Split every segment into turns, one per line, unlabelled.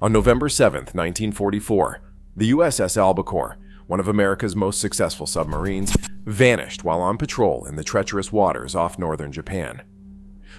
On November 7, 1944, the USS Albacore, one of America's most successful submarines, vanished while on patrol in the treacherous waters off northern Japan.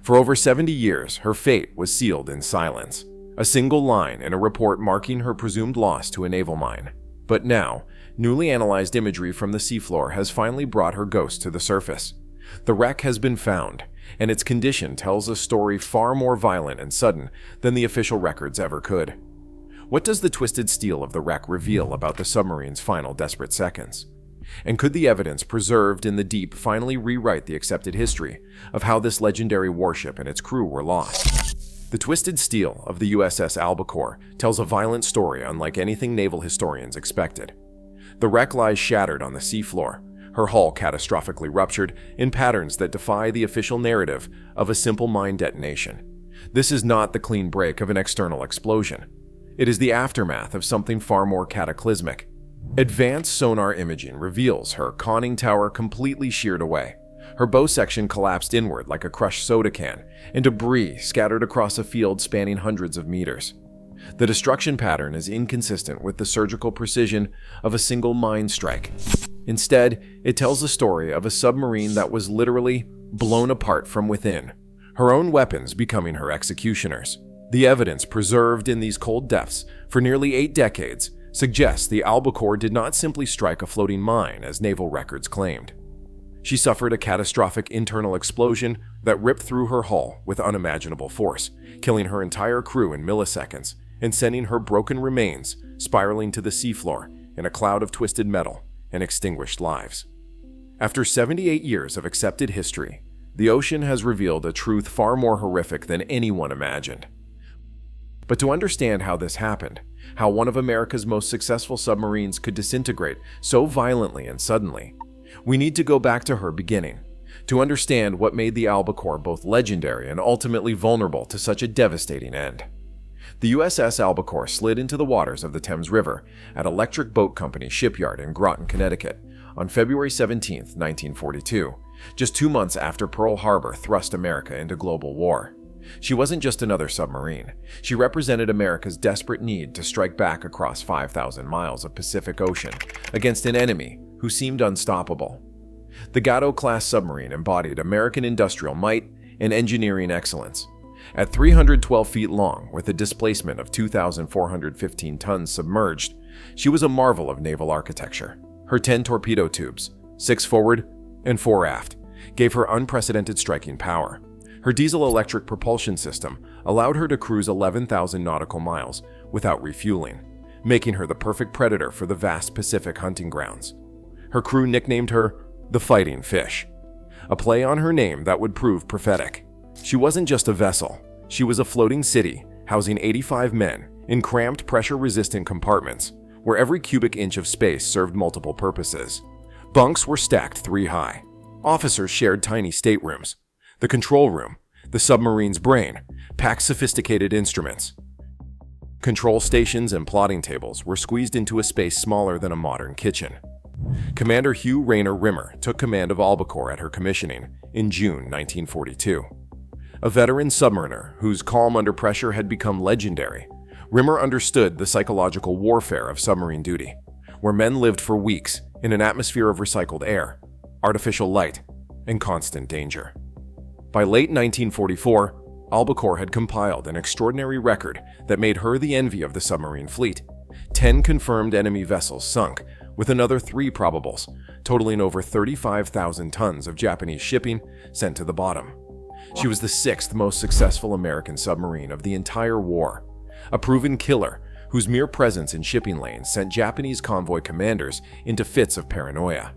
For over 70 years, her fate was sealed in silence, a single line in a report marking her presumed loss to a naval mine. But now, newly analyzed imagery from the seafloor has finally brought her ghost to the surface. The wreck has been found, and its condition tells a story far more violent and sudden than the official records ever could. What does the twisted steel of the wreck reveal about the submarine's final desperate seconds? And could the evidence preserved in the deep finally rewrite the accepted history of how this legendary warship and its crew were lost? The twisted steel of the USS Albacore tells a violent story unlike anything naval historians expected. The wreck lies shattered on the seafloor, her hull catastrophically ruptured in patterns that defy the official narrative of a simple mine detonation. This is not the clean break of an external explosion. It is the aftermath of something far more cataclysmic. Advanced sonar imaging reveals her conning tower completely sheared away. Her bow section collapsed inward like a crushed soda can, and debris scattered across a field spanning hundreds of meters. The destruction pattern is inconsistent with the surgical precision of a single mine strike. Instead, it tells the story of a submarine that was literally blown apart from within, her own weapons becoming her executioners. The evidence preserved in these cold depths for nearly 8 decades suggests the Albacore did not simply strike a floating mine as naval records claimed. She suffered a catastrophic internal explosion that ripped through her hull with unimaginable force, killing her entire crew in milliseconds and sending her broken remains spiraling to the seafloor in a cloud of twisted metal and extinguished lives. After 78 years of accepted history, the ocean has revealed a truth far more horrific than anyone imagined. But to understand how this happened, how one of America's most successful submarines could disintegrate so violently and suddenly, we need to go back to her beginning, to understand what made the Albacore both legendary and ultimately vulnerable to such a devastating end. The USS Albacore slid into the waters of the Thames River at Electric Boat Company shipyard in Groton, Connecticut, on February 17, 1942, just 2 months after Pearl Harbor thrust America into global war. She wasn't just another submarine. She represented America's desperate need to strike back across 5,000 miles of Pacific Ocean against an enemy who seemed unstoppable. The Gatto-class submarine embodied American industrial might and engineering excellence. At 312 feet long, with a displacement of 2,415 tons submerged, she was a marvel of naval architecture. Her 10 torpedo tubes, 6 forward and 4 aft, gave her unprecedented striking power. Her diesel-electric propulsion system allowed her to cruise 11,000 nautical miles without refueling, making her the perfect predator for the vast Pacific hunting grounds. Her crew nicknamed her the Fighting Fish, a play on her name that would prove prophetic. She wasn't just a vessel. She was a floating city, housing 85 men in cramped, pressure-resistant compartments, where every cubic inch of space served multiple purposes. Bunks were stacked 3 high. Officers shared tiny staterooms. The control room, the submarine's brain, packed sophisticated instruments. Control stations and plotting tables were squeezed into a space smaller than a modern kitchen. Commander Hugh Rayner Rimmer took command of Albacore at her commissioning in June 1942. A veteran submariner whose calm under pressure had become legendary, Rimmer understood the psychological warfare of submarine duty, where men lived for weeks in an atmosphere of recycled air, artificial light, and constant danger. By late 1944, Albacore had compiled an extraordinary record that made her the envy of the submarine fleet. 10 confirmed enemy vessels sunk, with another 3 probables, totaling over 35,000 tons of Japanese shipping sent to the bottom. She was the 6th most successful American submarine of the entire war, a proven killer whose mere presence in shipping lanes sent Japanese convoy commanders into fits of paranoia.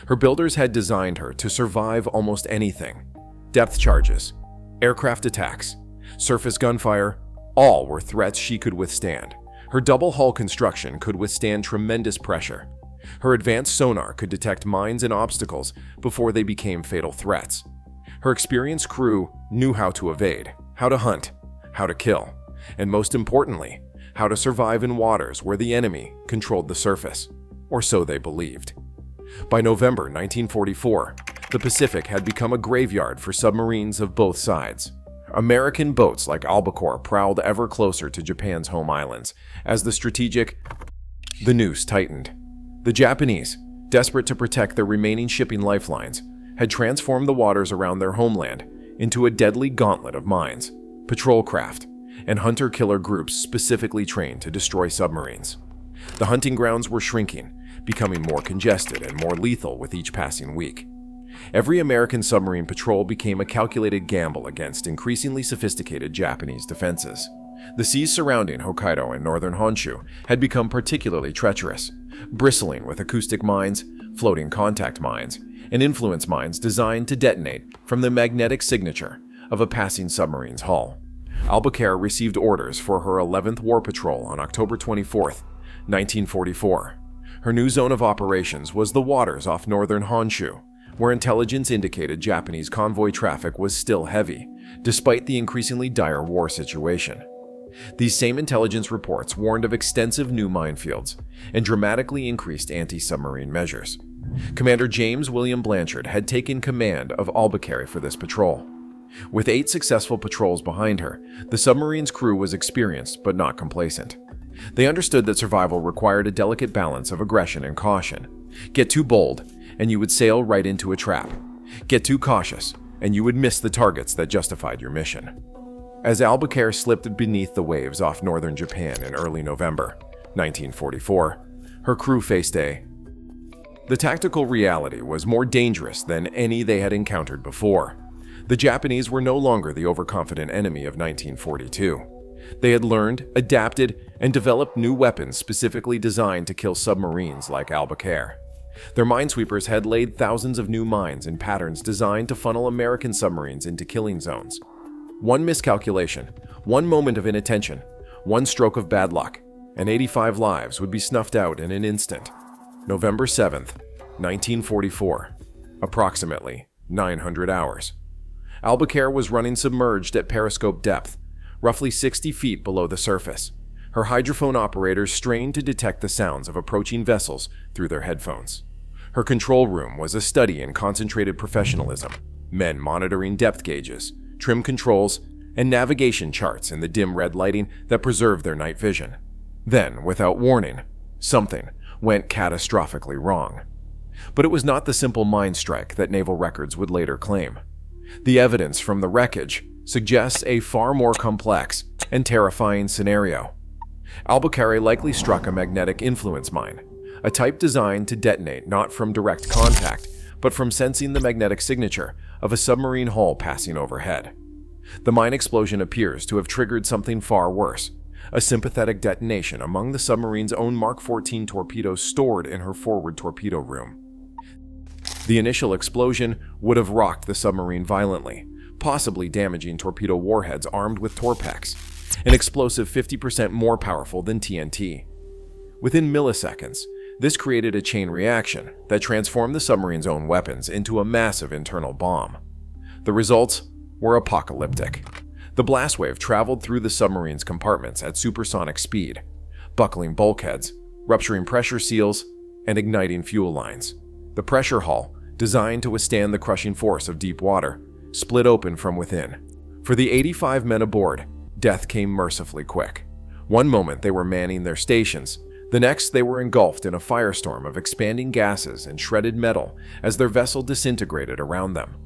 Her builders had designed her to survive almost anything. Depth charges, aircraft attacks, surface gunfire, all were threats she could withstand. Her double hull construction could withstand tremendous pressure. Her advanced sonar could detect mines and obstacles before they became fatal threats. Her experienced crew knew how to evade, how to hunt, how to kill, and most importantly, how to survive in waters where the enemy controlled the surface, or so they believed. By November 1944, the Pacific had become a graveyard for submarines of both sides. American boats like Albacore prowled ever closer to Japan's home islands as the noose tightened. The Japanese, desperate to protect their remaining shipping lifelines, had transformed the waters around their homeland into a deadly gauntlet of mines, patrol craft, and hunter-killer groups specifically trained to destroy submarines. The hunting grounds were shrinking, becoming more congested and more lethal with each passing week. Every American submarine patrol became a calculated gamble against increasingly sophisticated Japanese defenses. The seas surrounding Hokkaido and northern Honshu had become particularly treacherous, bristling with acoustic mines, floating contact mines, and influence mines designed to detonate from the magnetic signature of a passing submarine's hull. Albacore received orders for her 11th War Patrol on October 24, 1944. Her new zone of operations was the waters off northern Honshu, where intelligence indicated Japanese convoy traffic was still heavy, despite the increasingly dire war situation. These same intelligence reports warned of extensive new minefields and dramatically increased anti-submarine measures. Commander James William Blanchard had taken command of Albacore for this patrol. With 8 successful patrols behind her, the submarine's crew was experienced but not complacent. They understood that survival required a delicate balance of aggression and caution. Get too bold, and you would sail right into a trap. Get too cautious, and you would miss the targets that justified your mission. As Albacore slipped beneath the waves off northern Japan in early November 1944, her crew faced the tactical reality was more dangerous than any they had encountered before. The Japanese were no longer the overconfident enemy of 1942. They had learned, adapted, and developed new weapons specifically designed to kill submarines like Albacore. Their minesweepers had laid thousands of new mines in patterns designed to funnel American submarines into killing zones. One miscalculation, one moment of inattention, one stroke of bad luck, and 85 lives would be snuffed out in an instant. November 7th, 1944, approximately 900 hours. Albacore was running submerged at periscope depth, roughly 60 feet below the surface. Her hydrophone operators strained to detect the sounds of approaching vessels through their headphones. Her control room was a study in concentrated professionalism, men monitoring depth gauges, trim controls, and navigation charts in the dim red lighting that preserved their night vision. Then, without warning, something went catastrophically wrong. But it was not the simple mine strike that naval records would later claim. The evidence from the wreckage suggests a far more complex and terrifying scenario. Albacore likely struck a magnetic influence mine, a type designed to detonate not from direct contact, but from sensing the magnetic signature of a submarine hull passing overhead. The mine explosion appears to have triggered something far worse, a sympathetic detonation among the submarine's own Mark 14 torpedoes stored in her forward torpedo room. The initial explosion would have rocked the submarine violently, possibly damaging torpedo warheads armed with Torpex, an explosive 50% more powerful than TNT. Within milliseconds, this created a chain reaction that transformed the submarine's own weapons into a massive internal bomb. The results were apocalyptic. The blast wave traveled through the submarine's compartments at supersonic speed, buckling bulkheads, rupturing pressure seals, and igniting fuel lines. The pressure hull, designed to withstand the crushing force of deep water, split open from within. For the 85 men aboard, death came mercifully quick. One moment they were manning their stations, the next they were engulfed in a firestorm of expanding gases and shredded metal as their vessel disintegrated around them.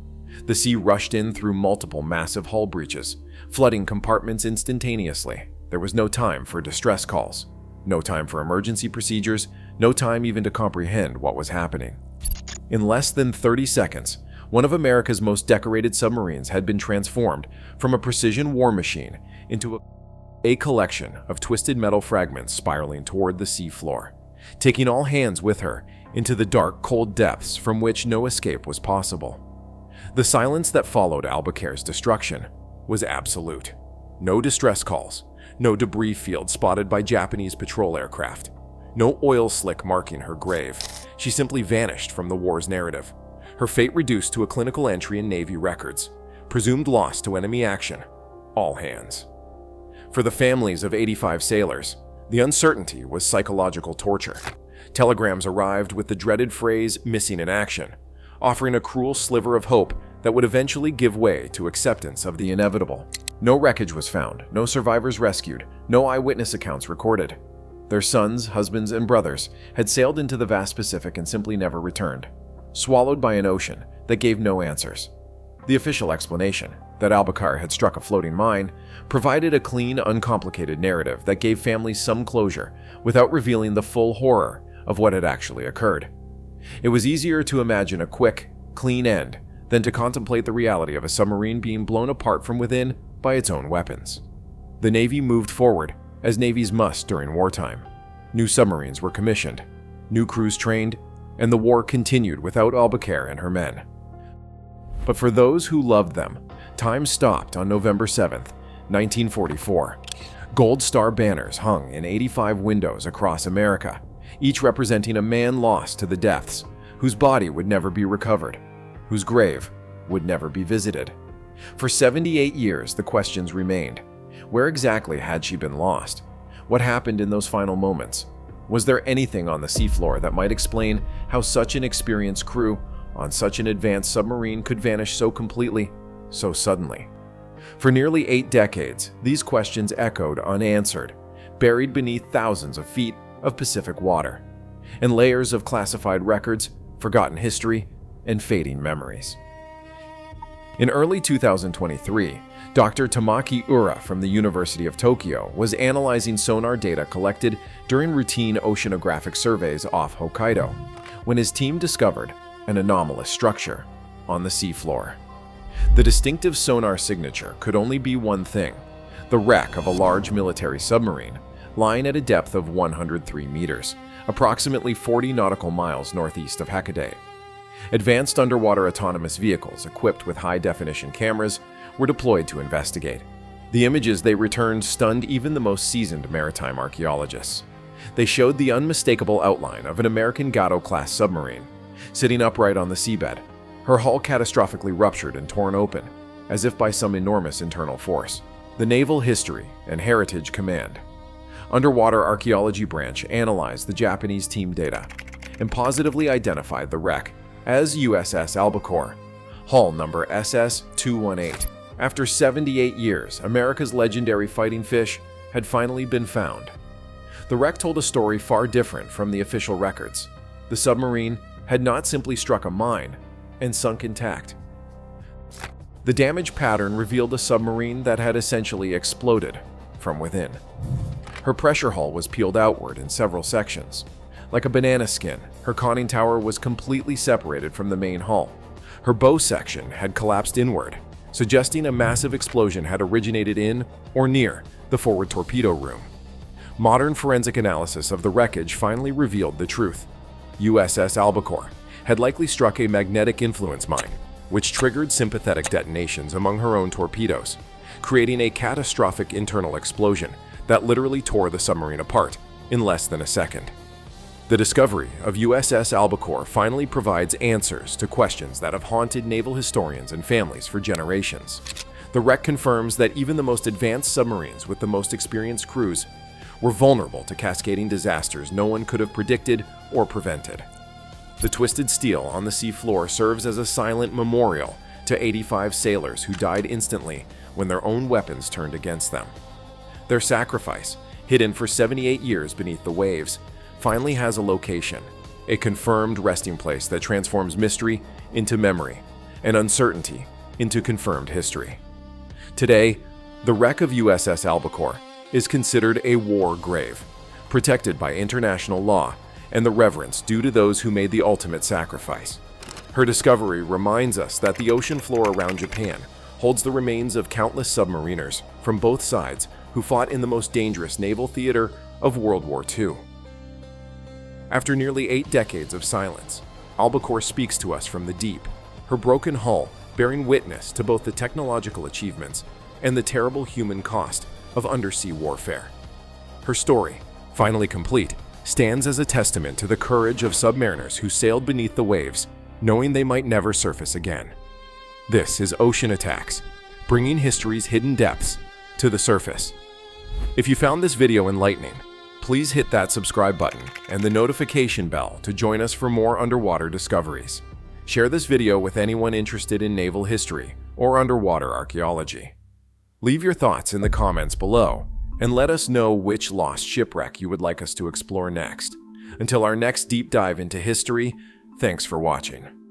The sea rushed in through multiple massive hull breaches, flooding compartments instantaneously. There was no time for distress calls, no time for emergency procedures, no time even to comprehend what was happening. In less than 30 seconds, one of America's most decorated submarines had been transformed from a precision war machine into a collection of twisted metal fragments spiraling toward the sea floor, taking all hands with her into the dark, cold depths from which no escape was possible. The silence that followed Albacore's destruction was absolute. No distress calls, no debris field spotted by Japanese patrol aircraft, no oil slick marking her grave. She simply vanished from the war's narrative, her fate reduced to a clinical entry in Navy records, presumed lost to enemy action, all hands. For the families of 85 sailors, the uncertainty was psychological torture. Telegrams arrived with the dreaded phrase "missing in action," offering a cruel sliver of hope that would eventually give way to acceptance of the inevitable. No wreckage was found, no survivors rescued, no eyewitness accounts recorded. Their sons, husbands, and brothers had sailed into the vast Pacific and simply never returned, swallowed by an ocean that gave no answers. The official explanation, that Albacore had struck a floating mine, provided a clean, uncomplicated narrative that gave families some closure without revealing the full horror of what had actually occurred. It was easier to imagine a quick, clean end than to contemplate the reality of a submarine being blown apart from within by its own weapons. The Navy moved forward, as navies must during wartime. New submarines were commissioned, new crews trained, and the war continued without Albacore and her men. But for those who loved them, time stopped on November 7th, 1944. Gold Star banners hung in 85 windows across America, each representing a man lost to the depths, whose body would never be recovered, whose grave would never be visited. For 78 years, the questions remained. Where exactly had she been lost? What happened in those final moments? Was there anything on the seafloor that might explain how such an experienced crew on such an advanced submarine could vanish so completely, so suddenly? For nearly 8 decades, these questions echoed unanswered, buried beneath thousands of feet of Pacific water, and layers of classified records, forgotten history, and fading memories. In early 2023, Dr. Tamaki Ura from the University of Tokyo was analyzing sonar data collected during routine oceanographic surveys off Hokkaido, when his team discovered an anomalous structure on the seafloor. The distinctive sonar signature could only be one thing: the wreck of a large military submarine lying at a depth of 103 meters, approximately 40 nautical miles northeast of Hakodate. Advanced underwater autonomous vehicles equipped with high-definition cameras were deployed to investigate. The images they returned stunned even the most seasoned maritime archaeologists. They showed the unmistakable outline of an American Gato-class submarine, sitting upright on the seabed, her hull catastrophically ruptured and torn open, as if by some enormous internal force. The Naval History and Heritage Command Underwater Archaeology Branch analyzed the Japanese team data and positively identified the wreck as USS Albacore, hull number SS-218. After 78 years, America's legendary fighting fish had finally been found. The wreck told a story far different from the official records. The submarine had not simply struck a mine and sunk intact. The damage pattern revealed a submarine that had essentially exploded from within. Her pressure hull was peeled outward in several sections. Like a banana skin, her conning tower was completely separated from the main hull. Her bow section had collapsed inward, suggesting a massive explosion had originated in or near the forward torpedo room. Modern forensic analysis of the wreckage finally revealed the truth. USS Albacore had likely struck a magnetic influence mine, which triggered sympathetic detonations among her own torpedoes, creating a catastrophic internal explosion that literally tore the submarine apart in less than a second. The discovery of USS Albacore finally provides answers to questions that have haunted naval historians and families for generations. The wreck confirms that even the most advanced submarines with the most experienced crews were vulnerable to cascading disasters no one could have predicted or prevented. The twisted steel on the seafloor serves as a silent memorial to 85 sailors who died instantly when their own weapons turned against them. Their sacrifice, hidden for 78 years beneath the waves, finally has a location, a confirmed resting place that transforms mystery into memory and uncertainty into confirmed history. Today, the wreck of USS Albacore is considered a war grave, protected by international law and the reverence due to those who made the ultimate sacrifice. Her discovery reminds us that the ocean floor around Japan holds the remains of countless submariners from both sides who fought in the most dangerous naval theater of World War II. After nearly 8 decades of silence, Albacore speaks to us from the deep, her broken hull bearing witness to both the technological achievements and the terrible human cost of undersea warfare. Her story, finally complete, stands as a testament to the courage of submariners who sailed beneath the waves, knowing they might never surface again. This is Ocean Attacks, bringing history's hidden depths to the surface. If you found this video enlightening, please hit that subscribe button and the notification bell to join us for more underwater discoveries. Share this video with anyone interested in naval history or underwater archaeology. Leave your thoughts in the comments below and let us know which lost shipwreck you would like us to explore next. Until our next deep dive into history, thanks for watching.